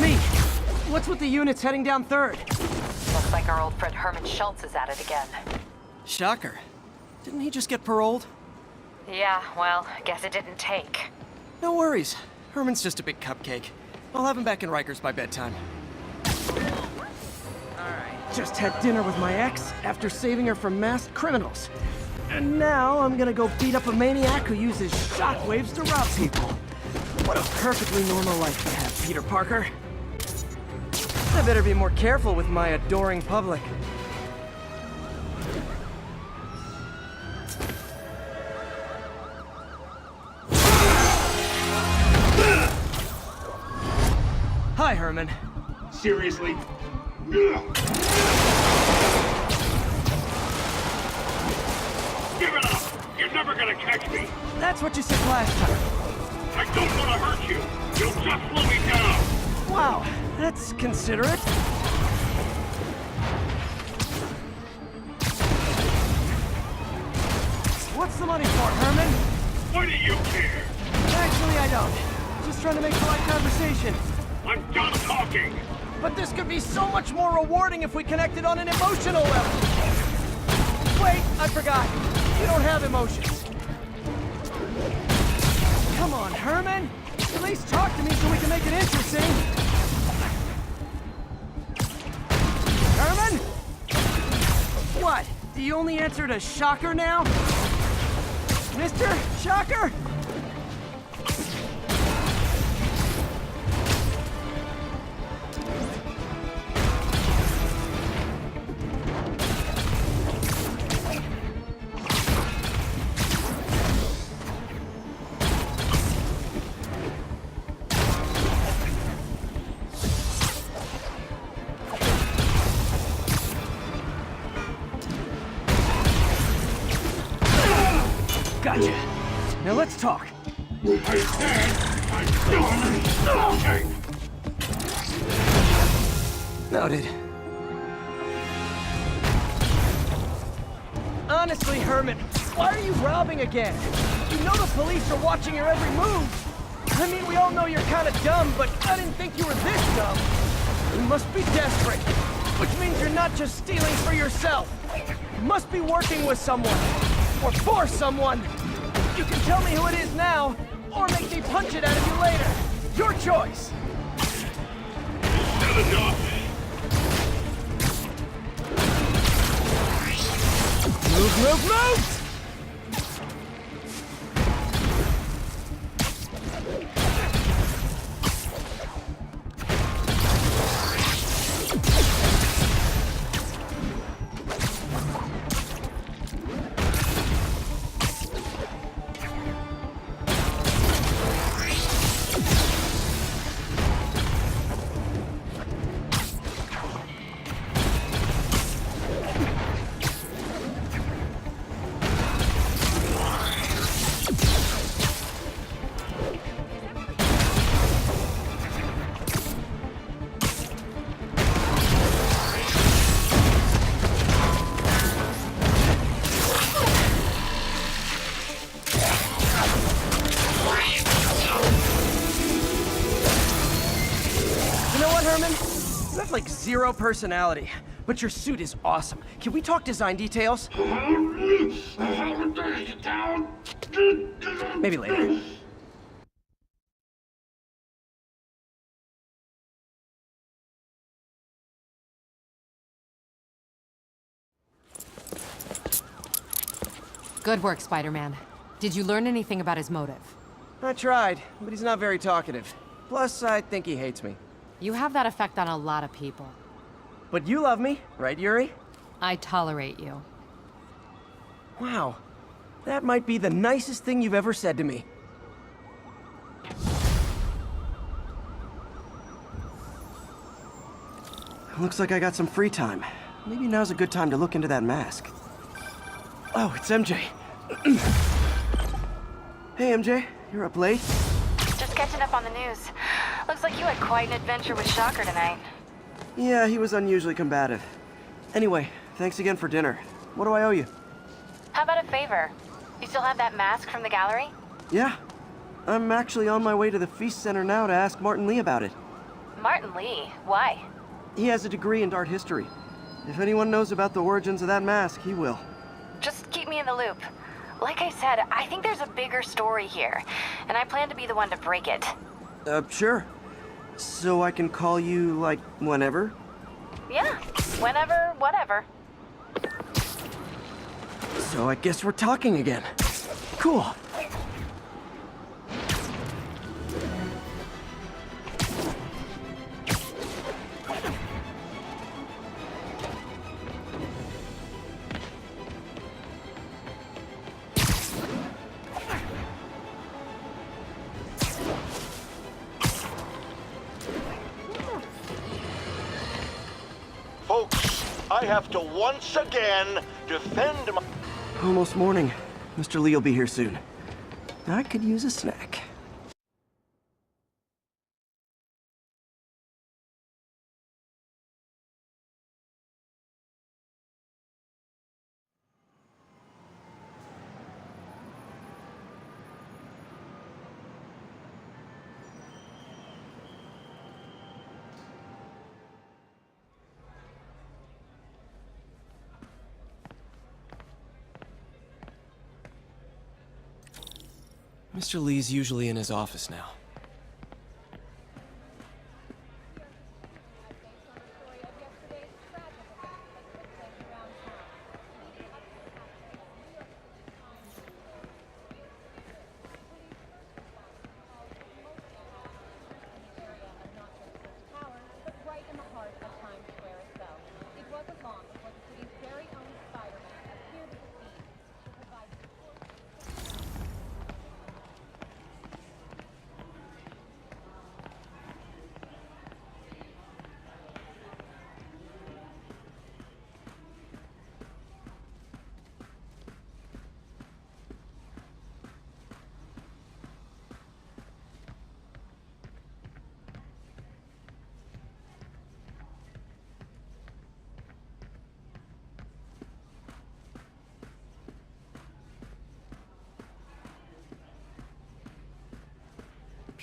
Me! What's with the units heading down 3rd? Looks like our old friend Herman Schultz is at it again. Shocker. Didn't he just get paroled? Yeah, well, guess it didn't take. No worries. Herman's just a big cupcake. I'll have him back in Rikers by bedtime. Alright. Just had dinner with my ex after saving her from masked criminals. And now I'm gonna go beat up a maniac who uses shockwaves to rob people. What a perfectly normal life you have, Peter Parker. I better be more careful with my adoring public. Hi, Herman. Seriously? Give it up! You're never gonna catch me! That's what you said last time. I don't want to hurt you! You'll just slow me down! Wow, that's considerate. What's the money for, Herman? Why do you care? Actually, I don't. Just trying to make polite conversation. I'm done talking! But this could be so much more rewarding if we connected on an emotional level. Wait, I forgot. You don't have emotions. Come on, Herman. At least talk to me so we can make it interesting. Herman? What? Do you only answer to Shocker now? Mr. Shocker? Gotcha. Now let's talk. I said I'm done talking! Noted. Honestly, Herman, why are you robbing again? You know the police are watching your every move. I mean, we all know you're kind of dumb, but I didn't think you were this dumb. You must be desperate, which means you're not just stealing for yourself. You must be working with someone, or for someone. You can tell me who it is now, or make me punch it out of you later. Your choice. Is that enough? Move, move! Herman? You have like zero personality, but your suit is awesome. Can we talk design details? Maybe later. Good work, Spider-Man. Did you learn anything about his motive? I tried, but he's not very talkative. Plus, I think he hates me. You have that effect on a lot of people. But you love me, right, Yuri? I tolerate you. Wow. That might be the nicest thing you've ever said to me. Looks like I got some free time. Maybe now's a good time to look into that mask. Oh, it's MJ. Hey, MJ. You're up late? Just catching up on the news. Looks like you had quite an adventure with Shocker tonight. Yeah, he was unusually combative. Anyway, thanks again for dinner. What do I owe you? How about a favor? You still have that mask from the gallery? Yeah. I'm actually on my way to the Feast Center now to ask Martin Lee about it. Martin Lee. Why? He has a degree in art history. If anyone knows about the origins of that mask, he will. Just keep me in the loop. Like I said, I think there's a bigger story here, and I plan to be the one to break it. Sure. So I can call you, like, whenever? Yeah, whenever, whatever. So I guess we're talking again. Cool. Folks, I have to once again defend my... Almost morning. Mr. Lee will be here soon. I could use a snack. Mr. Lee's usually in his office now.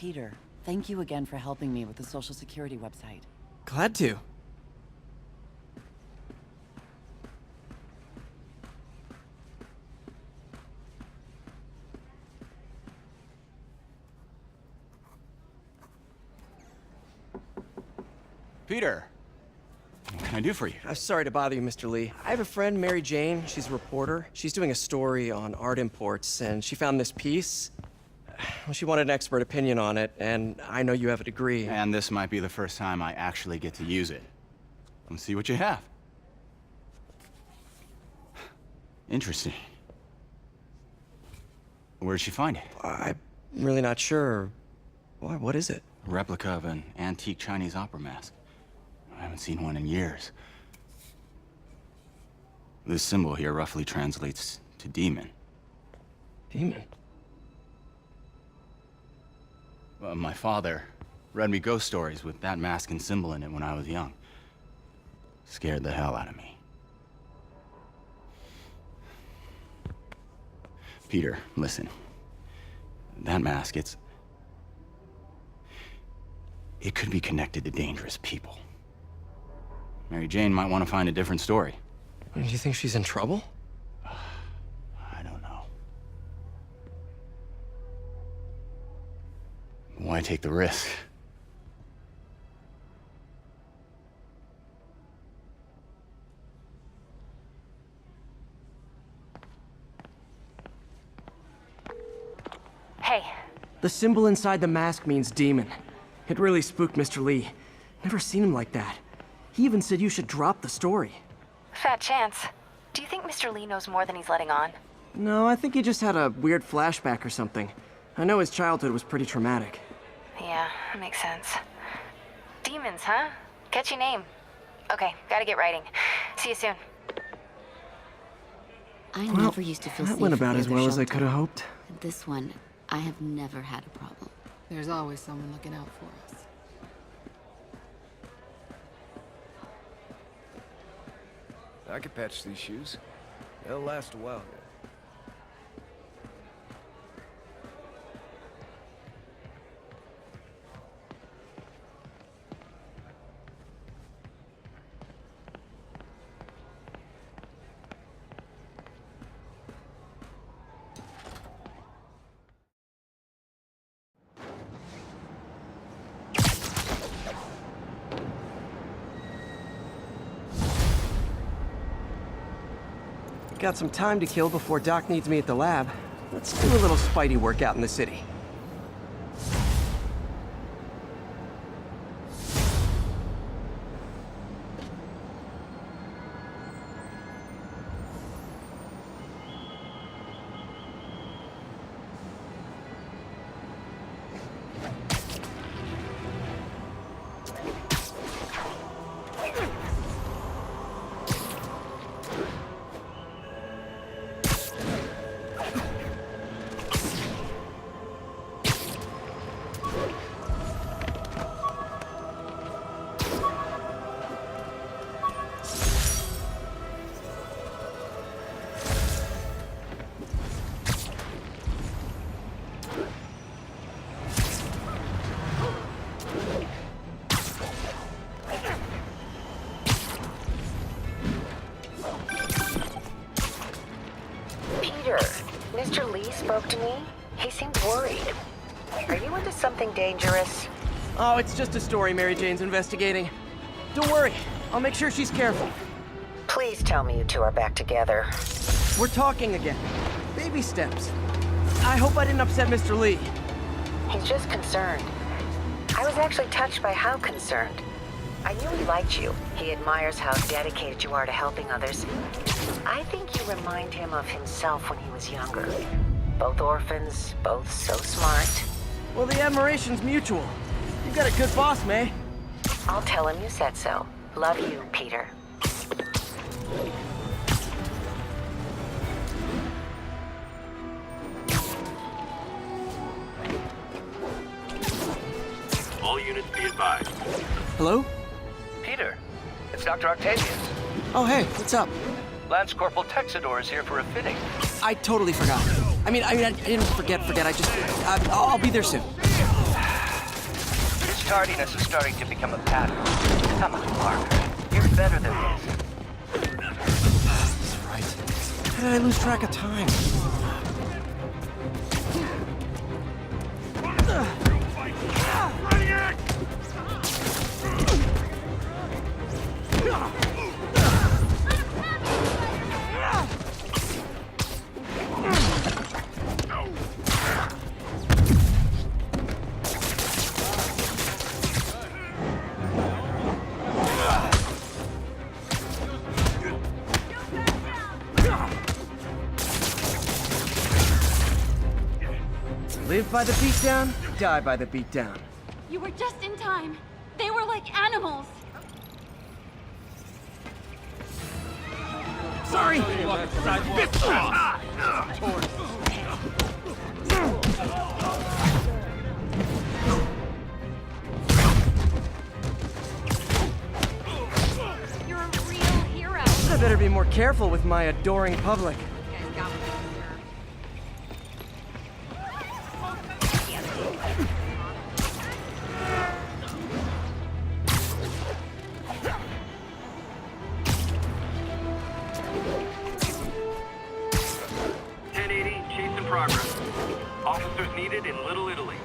Peter, thank you again for helping me with the Social Security website. Glad to. Peter, what can I do for you? Sorry to bother you, Mr. Lee. I have a friend, Mary Jane. She's a reporter. She's doing a story on art imports, and she found this piece. Well, she wanted an expert opinion on it, and I know you have a degree. And this might be the first time I actually get to use it. Let's see what you have. Interesting. Where'd she find it? I'm really not sure. What is it? A replica of an antique Chinese opera mask. I haven't seen one in years. This symbol here roughly translates to demon. Demon? My father read me ghost stories with that mask and symbol in it when I was young. Scared the hell out of me. Peter, listen. That mask, it could be connected to dangerous people. Mary Jane might want to find a different story. Do you think she's in trouble? I don't know. Why take the risk? Hey, The symbol inside the mask means demon. It really spooked Mr. Lee. Never seen him like that. He even said you should drop the story. fat chance. Do you think Mr. Lee knows more than he's letting on? No, I think he just had a weird flashback or something. I know his childhood was pretty traumatic. Yeah, that makes sense. Demons, huh? Catchy name. Okay, gotta get writing. See you soon. I Well, never used to feel that safe went with about the as other well as I shelter. could have hoped. This one, I have never had a problem. There's always someone looking out for us. I could patch these shoes. They'll last a while yet. got some time to kill before Doc needs me at the lab. Let's do a little Spidey workout in the city. Peter, Mr. Lee spoke to me. He seemed worried. Are you into something dangerous? Oh, it's just a story Mary Jane's investigating. Don't worry, I'll make sure she's careful. Please tell me you two are back together. We're talking again. Baby steps. I hope I didn't upset Mr. Lee. He's just concerned. I was actually touched by how concerned. I knew he liked you. He admires how dedicated you are to helping others. I think you remind him of himself when he was younger. Both orphans, both so smart. Well, the admiration's mutual. You've got a good boss, May. I'll tell him you said so. Love you, Peter. All units be advised. Hello? Peter, it's Dr. Octavius. Oh, hey, what's up? Lance Corporal Texador is here for a fitting. I totally forgot. I didn't forget. I just... I'll be there soon. His tardiness is starting to become a pattern. Come on, Parker. You're better than this. That's right. How did I lose track of time? Live by the beatdown, die by the beatdown. You were just in time. They were like animals. Sorry! You're a real hero. I better be more careful with my adoring public. You guys got me. 1080, chase in progress. Officers needed in Little Italy.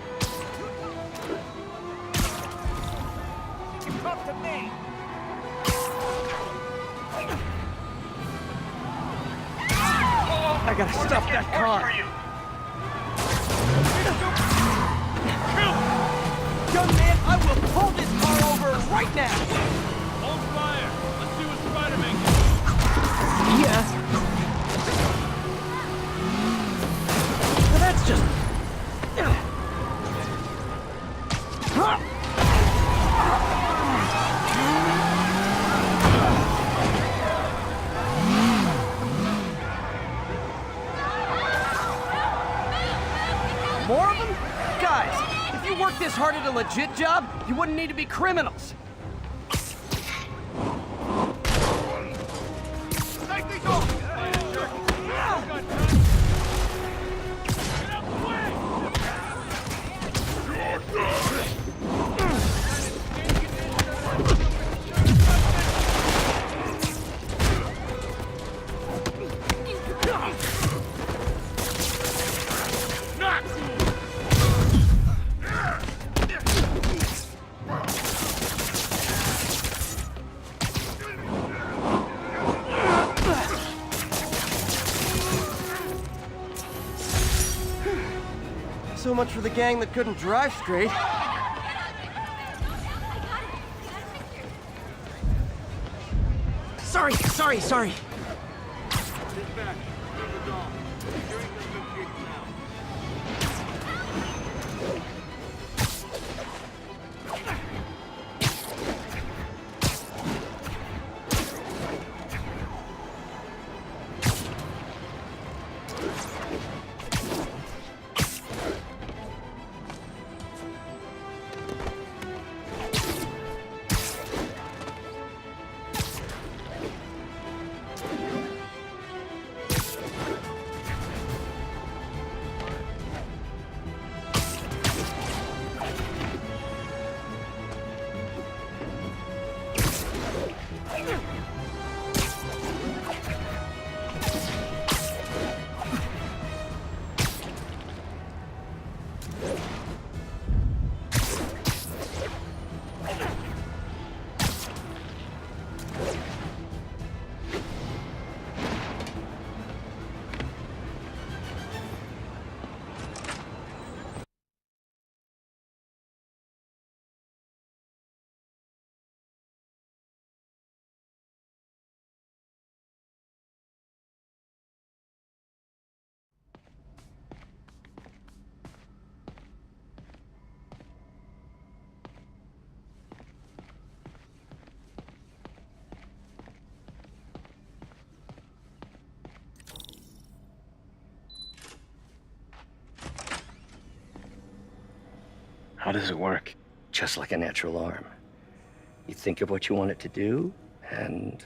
Come to me! I gotta stop that car. Young man, I will pull this car over right now. Hold fire. Let's see what Spider-Man can do. Yeah. Well, that's just... More of them? Guys, if you worked this hard at a legit job, you wouldn't need to be criminals. So much for the gang that couldn't drive straight. Sorry. Dispatch, this is all. Securing the negotiations now. How does it work? Just like a natural arm. You think of what you want it to do, and...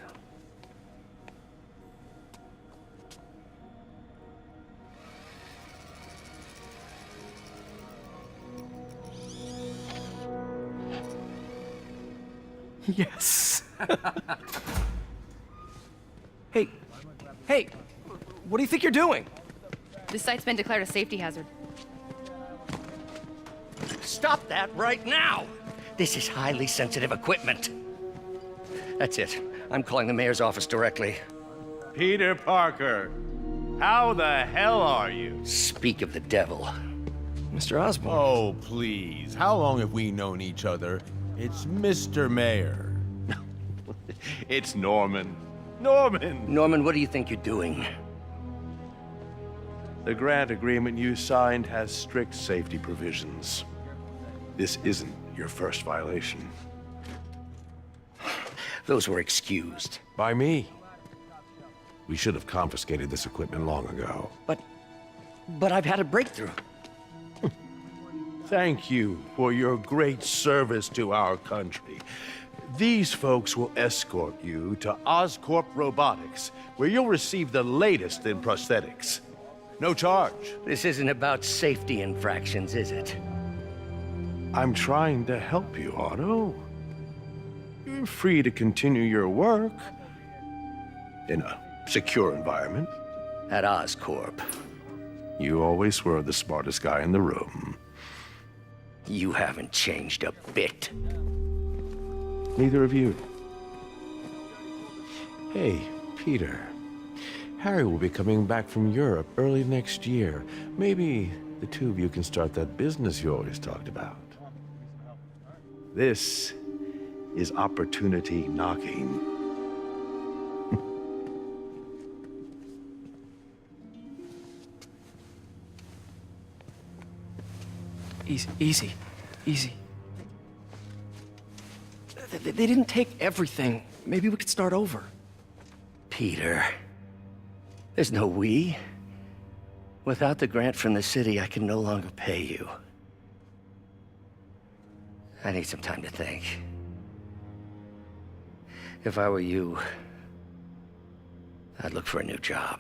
Yes. Hey, what do you think you're doing? This site's been declared a safety hazard. Stop that right now! This is highly sensitive equipment. That's it. I'm calling the mayor's office directly. Peter Parker, how the hell are you? Speak of the devil. Mr. Osborn. Oh, please. How long have we known each other? It's Mr. Mayor. It's Norman. Norman, what do you think you're doing? The grant agreement you signed has strict safety provisions. This isn't your first violation. Those were excused. By me. We should have confiscated this equipment long ago. But I've had a breakthrough. Thank you for your great service to our country. These folks will escort you to Oscorp Robotics, where you'll receive the latest in prosthetics. No charge. This isn't about safety infractions, is it? I'm trying to help you, Otto. You're free to continue your work in a secure environment. At Oscorp. You always were the smartest guy in the room. You haven't changed a bit. Neither of you. Hey, Peter. Harry will be coming back from Europe early next year. Maybe the two of you can start that business you always talked about. This is opportunity knocking. Easy. They didn't take everything. Maybe we could start over. Peter, there's no we. Without the grant from the city, I can no longer pay you. I need some time to think. If I were you, I'd look for a new job.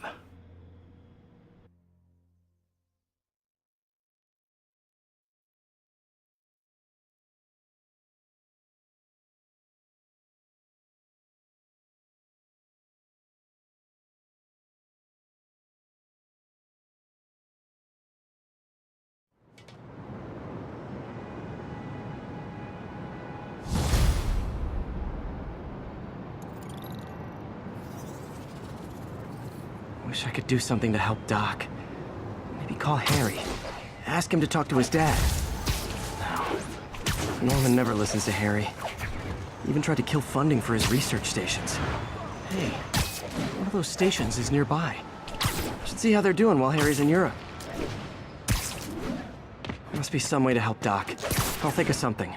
Wish I could do something to help Doc. Maybe call Harry. Ask him to talk to his dad. No. Norman never listens to Harry. Even tried to kill funding for his research stations. Hey, one of those stations is nearby. Should see how they're doing while Harry's in Europe. Must be some way to help Doc. I'll think of something.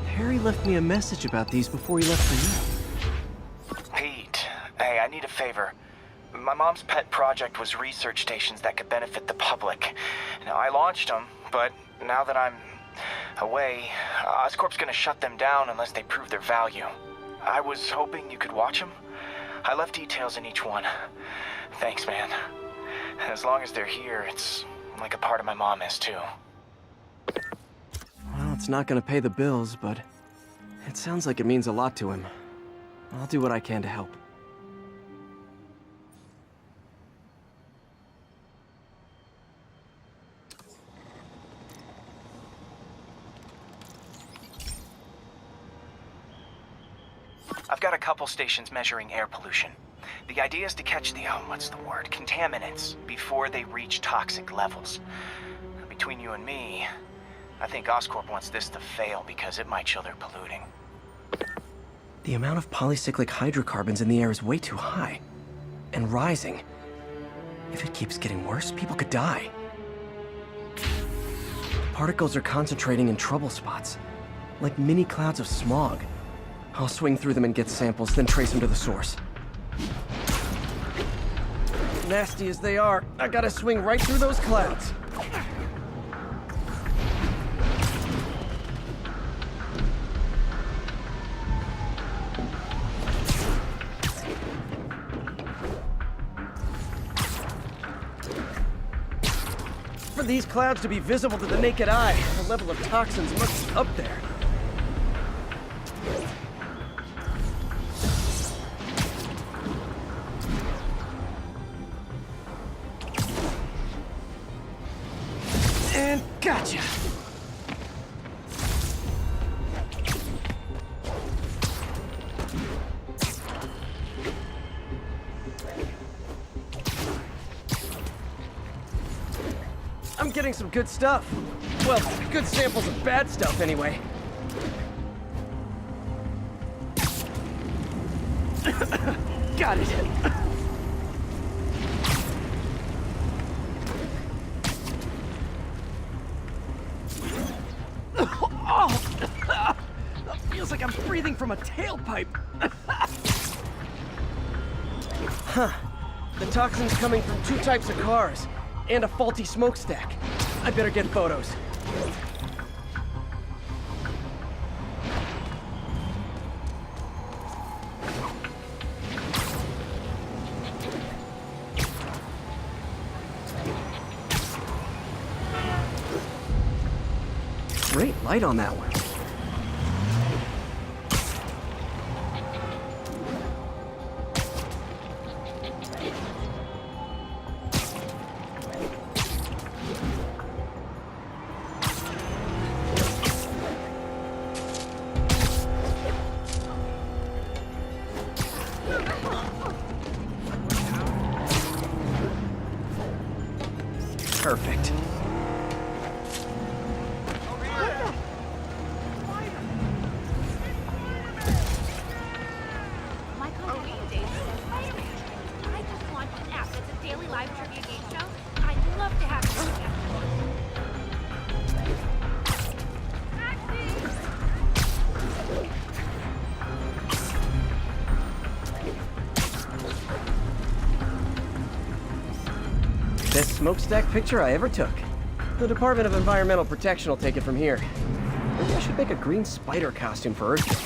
Harry left me a message about these before he left for you. Pete, hey, I need a favor. My mom's pet project was research stations that could benefit the public. Now, I launched them, but now that I'm away, Oscorp's gonna shut them down unless they prove their value. I was hoping you could watch them. I left details in each one. Thanks, man. As long as they're here, it's like a part of my mom is, too. Well, it's not gonna pay the bills, but it sounds like it means a lot to him. I'll do what I can to help. I've got a couple stations measuring air pollution. The idea is to catch the, what's the word, contaminants before they reach toxic levels. Between you and me, I think Oscorp wants this to fail because it might show they're polluting. The amount of polycyclic hydrocarbons in the air is way too high. And rising. If it keeps getting worse, people could die. Particles are concentrating in trouble spots, like mini clouds of smog. I'll swing through them and get samples, then trace them to the source. Nasty as they are, I gotta swing right through those clouds. For these clouds to be visible to the naked eye, the level of toxins must be up there. And gotcha! I'm getting some good stuff. Well, good samples of bad stuff, anyway. Got it. Oh! Feels like I'm breathing from a tailpipe. Huh. The toxin's coming from two types of cars. And a faulty smokestack. I better get photos. Great light on that one. Perfect. My contact Dave says Spider-Man. I just launched an app that's a daily live trivia game show. I'd love to have you check. Best smokestack picture I ever took. The Department of Environmental Protection will take it from here. Maybe I should make a green spider costume for Earth Day.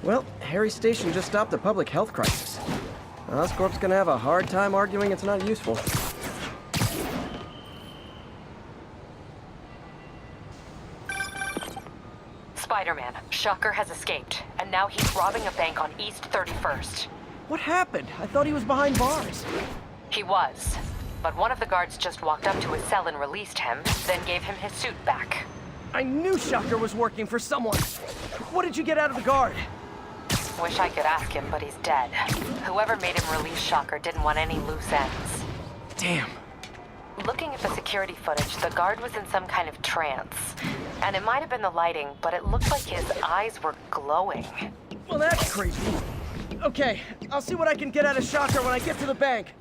Well, Harry's station just stopped a public health crisis. Oscorp's gonna have a hard time arguing it's not useful. Spider-Man, Shocker has escaped, and now he's robbing a bank on East 31st. What happened? I thought he was behind bars. He was. But one of the guards just walked up to his cell and released him, then gave him his suit back. I knew Shocker was working for someone. What did you get out of the guard? Wish I could ask him, but he's dead. Whoever made him release Shocker didn't want any loose ends. Damn. Looking at the security footage, the guard was in some kind of trance. And it might have been the lighting, but it looked like his eyes were glowing. Well, that's creepy. Okay, I'll see what I can get out of Shocker when I get to the bank.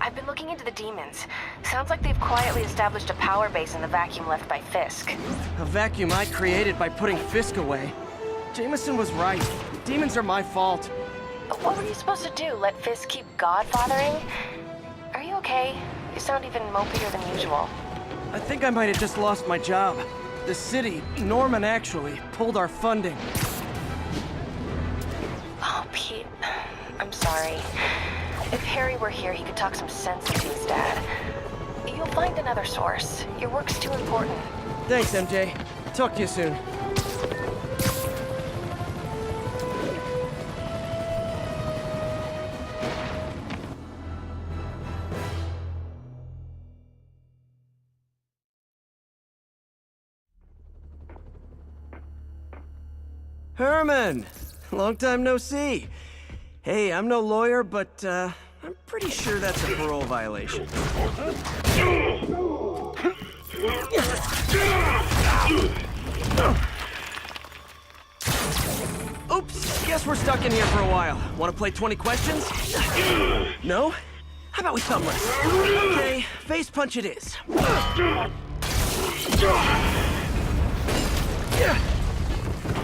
I've been looking into the demons. Sounds like they've quietly established a power base in the vacuum left by Fisk. A vacuum I created by putting Fisk away. Jameson was right. Demons are my fault. What were you supposed to do? Let Fisk keep godfathering? Are you okay? You sound even mopier than usual. I think I might have just lost my job. The city, Norman actually, pulled our funding. Oh, Pete. I'm sorry. If Harry were here, he could talk some sense into his dad. You'll find another source. Your work's too important. Thanks, MJ. Talk to you soon. Herman! Long time no see. Hey, I'm no lawyer, but, I'm pretty sure that's a parole violation. Oops, guess we're stuck in here for a while. Want to play 20 questions? No? How about we thumbless? Okay, face punch it is.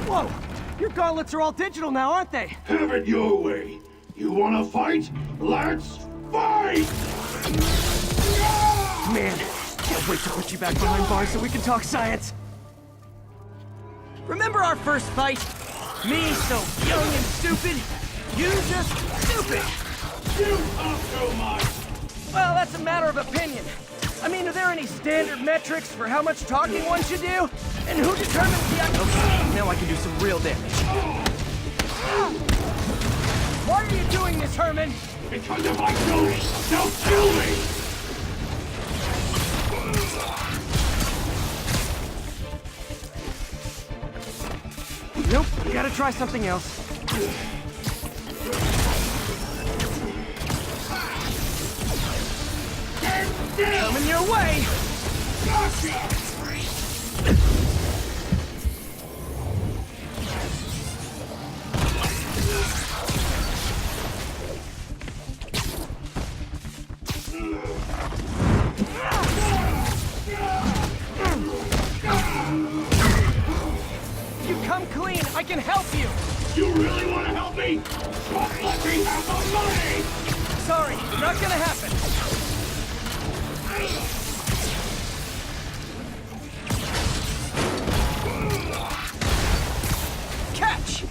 Whoa! Your gauntlets are all digital now, aren't they? Have it your way. You wanna fight? Let's fight! Man, can't wait to put you back behind bars so we can talk science. Remember our first fight? Me so young and stupid, you just stupid. You talk too much. Well, that's a matter of opinion. I mean, are there any standard metrics for how much talking one should do? And who determines the... Okay, now I can do some real damage. Why are you doing this, Herman? Because if I do it, they'll kill me! Nope, gotta try something else. Coming your way! Gotcha! You come clean, I can help you! You really want to help me? Just let me have the money! Sorry, not gonna happen. Catch!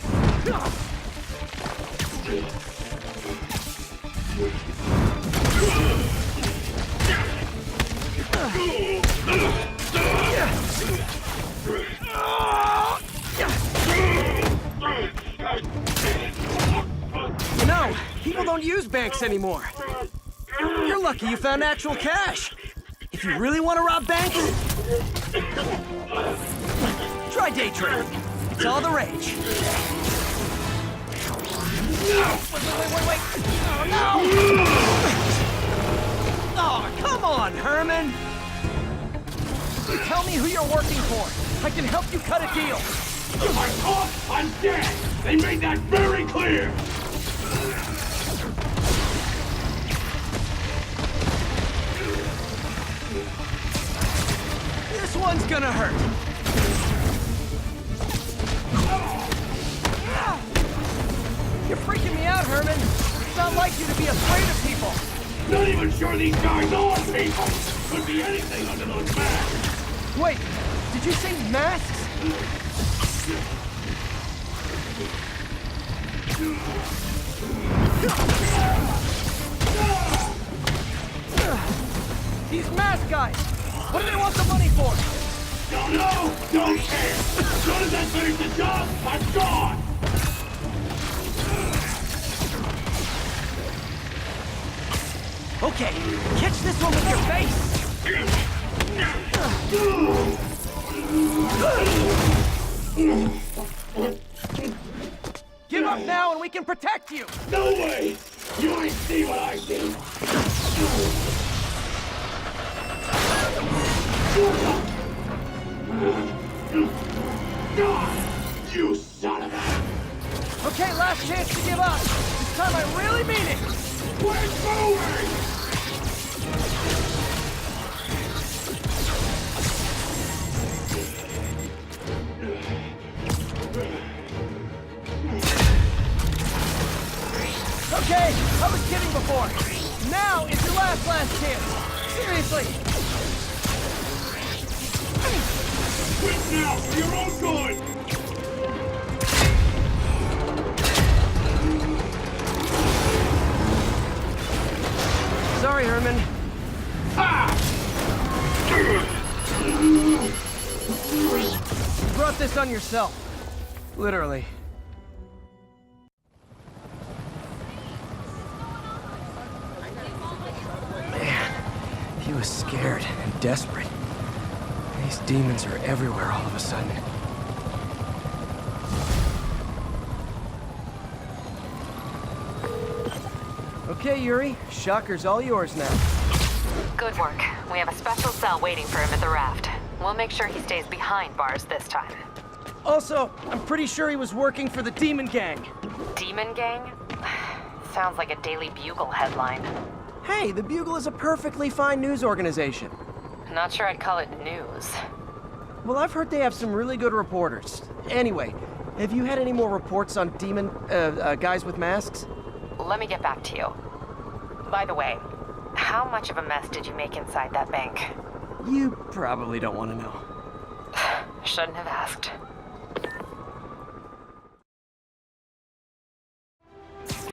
You know, people don't use banks anymore. You're lucky you found actual cash. If you really want to rob banks, try day trading. It's all the rage. Wait. Oh, no! Oh, come on, Herman! You tell me who you're working for. I can help you cut a deal. If I talk, I'm dead! They made that very clear! This one's gonna hurt. You're freaking me out, Herman. It's not like you to be afraid of people. Not even sure these guys are people! Could be anything under those masks! Wait, did you say masks? These mask guys! What do they want the money for? Don't know! Don't care! As soon as I finish the job, I'm gone! Okay, catch this one with your face! Give up now and we can protect you! No way! You ain't see what I see! You son of a... Okay, last chance to give up. This time I really mean it. We're moving! Okay, I was kidding before. Now is your last chance. Seriously. Quit now for your own good! Sorry, Herman. You brought this on yourself. Literally. Man, he was scared and desperate. These demons are everywhere all of a sudden. Okay, Yuri. Shocker's all yours now. Good work. We have a special cell waiting for him at the raft. We'll make sure he stays behind bars this time. Also, I'm pretty sure he was working for the Demon Gang. Demon Gang? Sounds like a Daily Bugle headline. Hey, the Bugle is a perfectly fine news organization. Not sure I'd call it news. Well, I've heard they have some really good reporters. Anyway, have you had any more reports on demon, guys with masks? Let me get back to you. By the way, how much of a mess did you make inside that bank? You probably don't want to know. Shouldn't have asked.